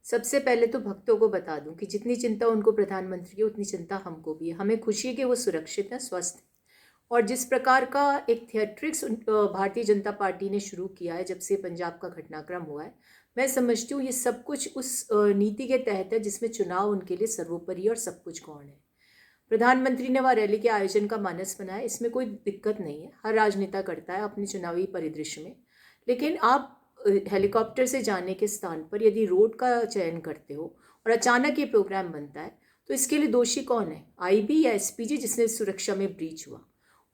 सबसे पहले तो भक्तों को बता दूं कि जितनी चिंता उनको प्रधानमंत्री की उतनी चिंता हमको भी है। हमें खुशी है कि वो सुरक्षित हैं, स्वस्थ हैं। और जिस प्रकार का एक थिएट्रिक्स भारतीय जनता पार्टी ने शुरू किया है जब से पंजाब का घटनाक्रम हुआ है, मैं समझती हूँ ये सब कुछ उस नीति के तहत है जिसमें चुनाव उनके लिए सर्वोपरि है और सब कुछ गौण है। प्रधानमंत्री ने वहाँ रैली के आयोजन का मानस बनाया, इसमें कोई दिक्कत नहीं है। हर राजनेता करता है अपने चुनावी परिदृश्य में। लेकिन आप हेलीकॉप्टर से जाने के स्थान पर यदि रोड का चयन करते हो और अचानक ये प्रोग्राम बनता है, तो इसके लिए दोषी कौन है? आईबी या एसपीजी जिसने सुरक्षा में ब्रीच हुआ?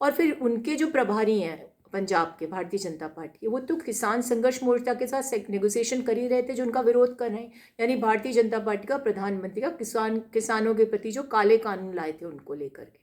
और फिर उनके जो प्रभारी हैं पंजाब के भारतीय जनता पार्टी के, वो तो किसान संघर्ष मोर्चा के साथ नेगोशिएशन कर ही रहे थे जो उनका विरोध कर रहे हैं। यानी भारतीय जनता पार्टी का प्रधानमंत्री का किसानों के प्रति जो काले कानून लाए थे उनको लेकर के,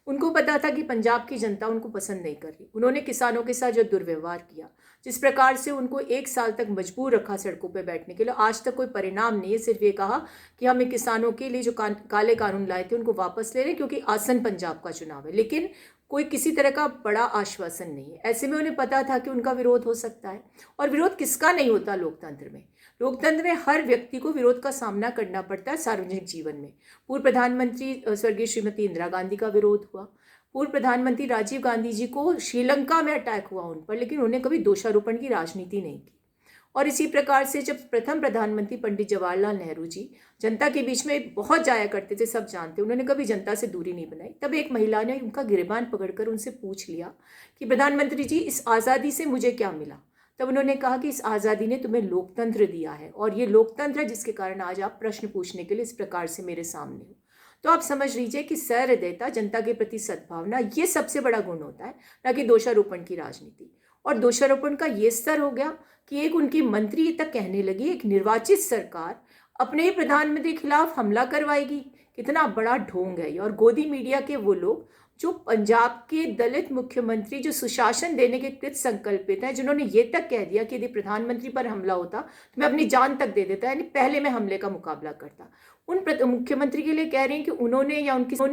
उनको पता था कि पंजाब की जनता उनको पसंद नहीं कर रही। उन्होंने किसानों के साथ जो दुर्व्यवहार किया, जिस प्रकार से उनको 1 साल तक मजबूर रखा सड़कों पर बैठने के लिए, आज तक कोई परिणाम नहीं है। सिर्फ ये कहा कि हमें किसानों के लिए जो काले कानून लाए थे उनको वापस ले रहे हैं क्योंकि आसन पंजाब का चुनाव है। लेकिन कोई किसी तरह का बड़ा आश्वासन नहीं है। ऐसे में उन्हें पता था कि उनका विरोध हो सकता है। और विरोध किसका नहीं होता लोकतंत्र में? लोकतंत्र में हर व्यक्ति को विरोध का सामना करना पड़ता है सार्वजनिक जीवन में। पूर्व प्रधानमंत्री स्वर्गीय श्रीमती इंदिरा गांधी का विरोध हुआ। पूर्व प्रधानमंत्री राजीव गांधी जी को श्रीलंका में अटैक हुआ उन पर, लेकिन उन्हें कभी दोषारोपण की राजनीति नहीं की। और इसी प्रकार से जब प्रथम प्रधानमंत्री पंडित जवाहरलाल नेहरू जी जनता के बीच में बहुत जाया करते थे, सब जानते, उन्होंने कभी जनता से दूरी नहीं बनाई। तब एक महिला ने उनका गिरबान पकड़कर उनसे पूछ लिया कि प्रधानमंत्री जी, इस आज़ादी से मुझे क्या मिला? तब उन्होंने कहा कि इस आज़ादी ने तुम्हें लोकतंत्र दिया है और ये लोकतंत्र है जिसके कारण आज आप प्रश्न पूछने के लिए इस प्रकार से मेरे सामने हो। तो आप समझ लीजिए कि सहृदयता, जनता के प्रति सद्भावना, ये सबसे बड़ा गुण होता है, न कि दोषारोपण की राजनीति। और दोषारोपण का ये स्तर हो गया कि एक उनकी मंत्री तक कहने लगी एक निर्वाचित सरकार अपने ही प्रधानमंत्री के खिलाफ हमला करवाएगी। कितना बड़ा ढोंग है ये। और गोदी मीडिया के वो लोग जो पंजाब के दलित मुख्यमंत्री जो सुशासन देने के कृत संकल्पित हैं, जिन्होंने ये तक कह दिया कि यदि प्रधानमंत्री पर हमला होता तो मैं अपनी जान तक दे देता, यानी पहले मैं हमले का मुकाबला करता। उन मुख्यमंत्री के लिए कह रहे हैं कि उन्होंने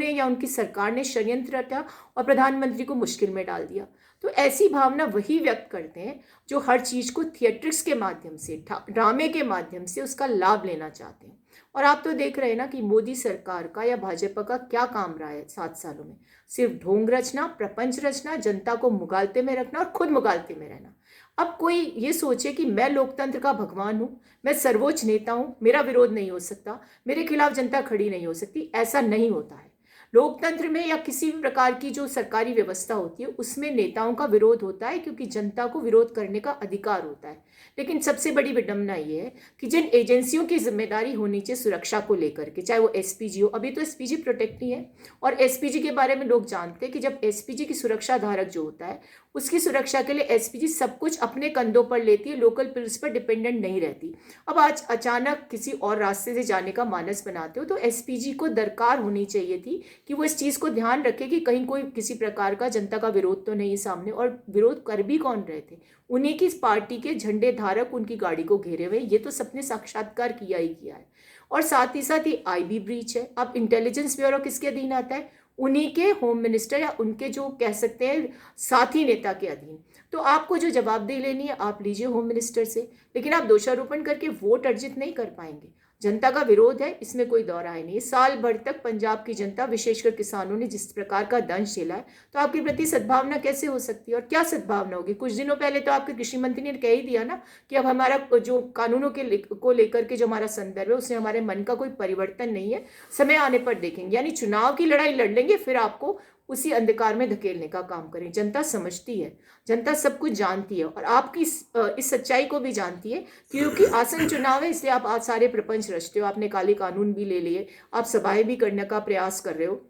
या उनकी सरकार ने षड्यंत्र रचा और प्रधानमंत्री को मुश्किल में डाल दिया। तो ऐसी भावना वही व्यक्त करते हैं जो हर चीज़ को थिएट्रिक्स के माध्यम से, ड्रामे के माध्यम से उसका लाभ लेना चाहते हैं। और आप तो देख रहे हैं ना कि मोदी सरकार का या भाजपा का क्या काम रहा है 7 सालों में? सिर्फ ढोंग रचना, प्रपंच रचना, जनता को मुगालते में रखना और खुद मुगालते में रहना। अब कोई ये सोचे कि मैं लोकतंत्र का भगवान हूँ, मैं सर्वोच्च नेता हूँ, मेरा विरोध नहीं हो सकता, मेरे खिलाफ जनता खड़ी नहीं हो सकती, ऐसा नहीं होता है। लोकतंत्र में या किसी भी प्रकार की जो सरकारी व्यवस्था होती है उसमें नेताओं का विरोध होता है क्योंकि जनता को विरोध करने का अधिकार होता है। लेकिन सबसे बड़ी विडंबना ये है कि जिन एजेंसियों की जिम्मेदारी होनी चाहिए सुरक्षा को लेकर के, चाहे वो एसपीजी हो, अभी तो एसपीजी प्रोटेक्ट नहीं है। और एसपीजी के बारे में लोग जानते हैं कि जब एसपीजी की सुरक्षा धारक जो होता है उसकी सुरक्षा के लिए एसपीजी सब कुछ अपने कंधों पर लेती है, लोकल पुलिस पर डिपेंडेंट नहीं रहती। अब आज अचानक किसी और रास्ते से जाने का मानस बनाते हो तो एसपीजी को दरकार होनी चाहिए थी कि वो इस चीज़ को ध्यान रखे कि कहीं कोई किसी प्रकार का जनता का विरोध तो नहीं सामने। और विरोध कर भी कौन रहे थे? उन्हीं की पार्टी के झंडे धारक उनकी गाड़ी को घेरे हुए, ये तो सबने साक्षात्कार किया ही किया है। और साथ ही आईबी ब्रीच है। अब इंटेलिजेंस ब्यूरो किसके अधीन आता है? उन्हीं के होम मिनिस्टर या उनके जो कह सकते हैं साथी नेता के अधीन। तो आपको जो जवाबदेही लेनी है आप लीजिए होम मिनिस्टर से, लेकिन आप दोषारोपण करके वोट अर्जित नहीं कर पाएंगे। जनता का विरोध है, इसमें कोई दो राय नहीं। साल भर तक पंजाब की जनता, विशेषकर किसानों ने जिस प्रकार का दंश झेला है, तो आपके प्रति सद्भावना कैसे हो सकती है? और क्या सद्भावना होगी? कुछ दिनों पहले तो आपके कृषि मंत्री ने कह ही दिया ना कि अब हमारा जो कानूनों को लेकर के जो हमारा संदर्भ है उसमें हमारे मन का कोई परिवर्तन नहीं है, समय आने पर देखेंगे। यानी चुनाव की लड़ाई लड़ लेंगे, फिर आपको उसी अंधकार में धकेलने का काम करें। जनता समझती है, जनता सब कुछ जानती है और आपकी इस सच्चाई को भी जानती है। क्योंकि आसन चुनाव है इसलिए आप आज सारे प्रपंच रचते हो। आपने काले कानून भी ले लिए, आप सभाएं भी करने का प्रयास कर रहे हो।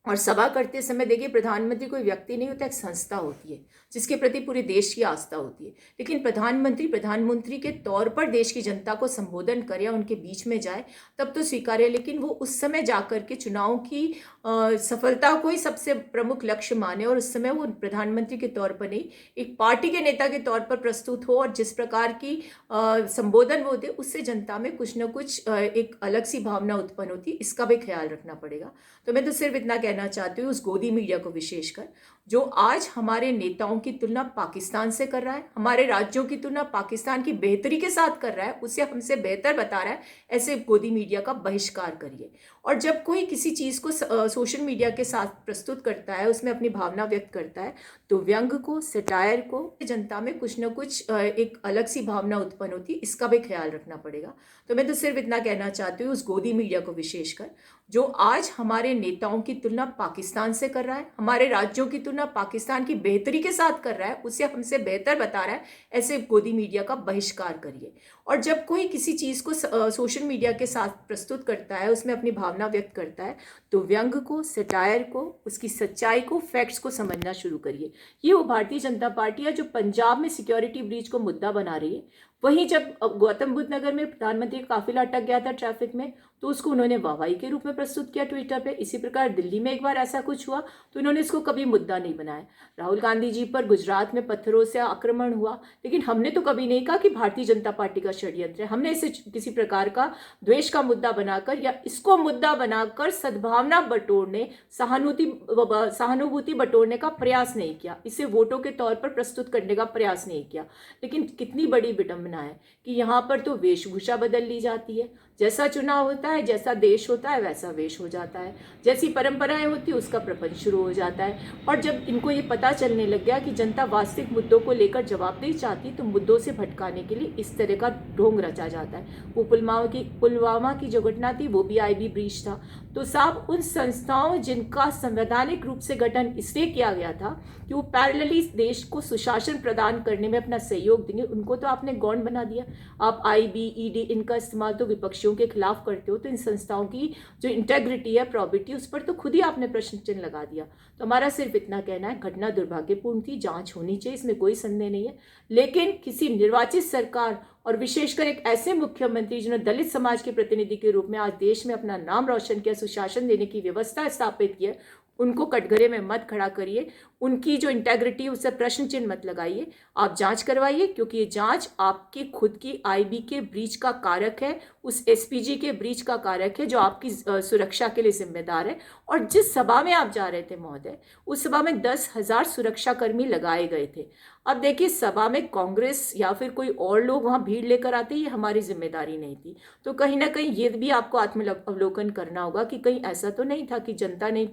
और सभा करते समय देखिए, प्रधानमंत्री कोई व्यक्ति नहीं होता, एक संस्था होती है जिसके प्रति पूरे देश की आस्था होती है। लेकिन प्रधानमंत्री के तौर पर देश की जनता को संबोधन करे या उनके बीच में जाए तब तो स्वीकार्य, लेकिन वो उस समय जाकर के चुनाव की सफलता को ही सबसे प्रमुख लक्ष्य माने और उस समय वो प्रधानमंत्री के तौर पर नहीं, एक पार्टी के नेता के तौर पर प्रस्तुत हो। और जिस प्रकार की संबोधन वो दे उससे जनता में कुछ न कुछ एक अलग सी भावना उत्पन्न होती है, इसका भी ख्याल रखना पड़ेगा। तो मैं तो सिर्फ इतना कहना चाहती हूँ उस गोदी मीडिया को विशेषकर, जो आज हमारे नेताओं की तुलना पाकिस्तान से कर रहा है, हमारे राज्यों की तुलना पाकिस्तान की बेहतरी के साथ कर रहा है, उसे हमसे बेहतर बता रहा है, ऐसे गोदी मीडिया का बहिष्कार करिए। और जब कोई किसी चीज़ को सोशल मीडिया के साथ प्रस्तुत करता है, उसमें अपनी भावना व्यक्त करता है, तो व्यंग को, सटायर को, जनता में कुछ ना कुछ एक अलग सी भावना उत्पन्न होती है, इसका भी ख्याल रखना पड़ेगा। तो मैं तो सिर्फ इतना कहना चाहती हूँ उस गोदी मीडिया को विशेषकर, जो आज हमारे नेताओं की तुलना पाकिस्तान से कर रहा है, हमारे राज्यों की तुलना पाकिस्तान की बेहतरी के साथ कर रहा है, उसे हमसे बेहतर बता रहा है, ऐसे गोदी मीडिया का बहिष्कार करिए। और जब कोई किसी चीज़ को सोशल मीडिया के साथ प्रस्तुत करता है, उसमें अपनी भावना व्यक्त करता है, तो व्यंग को, सटायर को, उसकी सच्चाई को, फैक्ट्स को समझना शुरू करिए। ये वो भारतीय जनता पार्टी है जो पंजाब में सिक्योरिटी ब्रीच को मुद्दा बना रही है। वहीं जब गौतम बुद्ध नगर में प्रधानमंत्री का काफिला अटक गया था ट्रैफिक में, तो उसको उन्होंने वाहवाही के रूप में प्रस्तुत किया ट्विटर पे। इसी प्रकार दिल्ली में एक बार ऐसा कुछ हुआ तो इन्होंने इसको कभी मुद्दा नहीं बनाया। राहुल गांधी जी पर गुजरात में पत्थरों से आक्रमण हुआ, लेकिन हमने तो कभी नहीं कहा कि भारतीय जनता पार्टी का षड्यंत्र है। हमने इसे किसी प्रकार का द्वेष का मुद्दा बनाकर या इसको मुद्दा बनाकर सद्भावना बटोरने, सहानुभूति बटोरने का प्रयास नहीं किया, इसे वोटों के तौर पर प्रस्तुत करने का प्रयास नहीं किया। लेकिन कितनी बड़ी विडंबना है कि यहाँ पर तो वेशभूषा बदल ली जाती है, जैसा चुनाव होता है, जैसा देश होता है वैसा वेश हो जाता है, जैसी परंपराएं होती है उसका प्रपंच शुरू हो जाता है। और जब इनको ये पता चलने लग गया कि जनता वास्तविक मुद्दों को लेकर जवाब नहीं चाहती, तो मुद्दों से भटकाने के लिए इस तरह का ढोंग रचा जाता है। वो पुलवामा की जो घटना थी वो भी आईबी ब्रीच था। तो साहब, उन संस्थाओं जिनका संवैधानिक रूप से गठन इसलिए किया गया था कि वो पैरेलली देश को सुशासन प्रदान करने में अपना सहयोग देंगे, उनको तो आपने गौण बना दिया। आप आईबी, ईडी इनका इस्तेमाल तो विपक्षियों के खिलाफ करते हो, तो इन संस्थाओं की जो इंटेग्रिटी है, प्रॉबिलिटी, उस पर तो खुद ही आपने प्रश्न चिन्ह लगा दिया। तो हमारा सिर्फ इतना कहना है, घटना दुर्भाग्यपूर्ण थी, जांच होनी चाहिए, इसमें कोई संदेह नहीं है। लेकिन किसी निर्वाचित सरकार और विशेषकर एक ऐसे मुख्यमंत्री जिन्होंने दलित समाज के प्रतिनिधि के रूप में आज देश में अपना नाम रोशन किया, सुशासन देने की व्यवस्था स्थापित की है, उनको कटघरे में मत खड़ा करिए। उनकी जो इंटेग्रिटी उससे प्रश्न चिन्ह मत लगाइए। आप जांच करवाइए, क्योंकि ये जांच आपकी खुद की आईबी के ब्रीच का कारक है, उस एसपीजी के ब्रीच का कारक है जो आपकी सुरक्षा के लिए जिम्मेदार है। और जिस सभा में आप जा रहे थे महोदय, उस सभा में 10,000 सुरक्षाकर्मी लगाए गए थे। अब देखिए, सभा में कांग्रेस या फिर कोई और लोग वहाँ भीड़ लेकर आते, ये हमारी जिम्मेदारी नहीं थी। तो कहीं ना कहीं ये भी आपको आत्म अवलोकन करना होगा कि कहीं ऐसा तो नहीं था कि जनता नहीं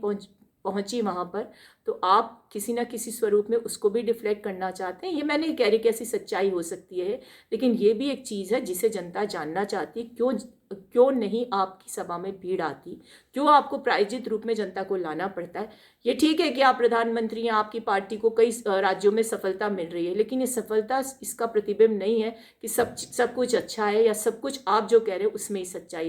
पहुंची वहां पर, तो आप किसी ना किसी स्वरूप में उसको भी डिफ्लेक्ट करना चाहते हैं। ये मैं नहीं कह रही कि ऐसी सच्चाई हो सकती है, लेकिन ये भी एक चीज़ है जिसे जनता जानना चाहती है। क्यों नहीं आपकी सभा में भीड़ आती, क्यों आपको प्रायोजित रूप में जनता को लाना पड़ता है। ये ठीक है कि आप प्रधानमंत्री हैं, आपकी पार्टी को कई राज्यों में सफलता मिल रही है, लेकिन ये सफलता इसका प्रतिबिंब नहीं है कि सब कुछ अच्छा है या सब कुछ आप जो कह रहे हो उसमें ही सच्चाई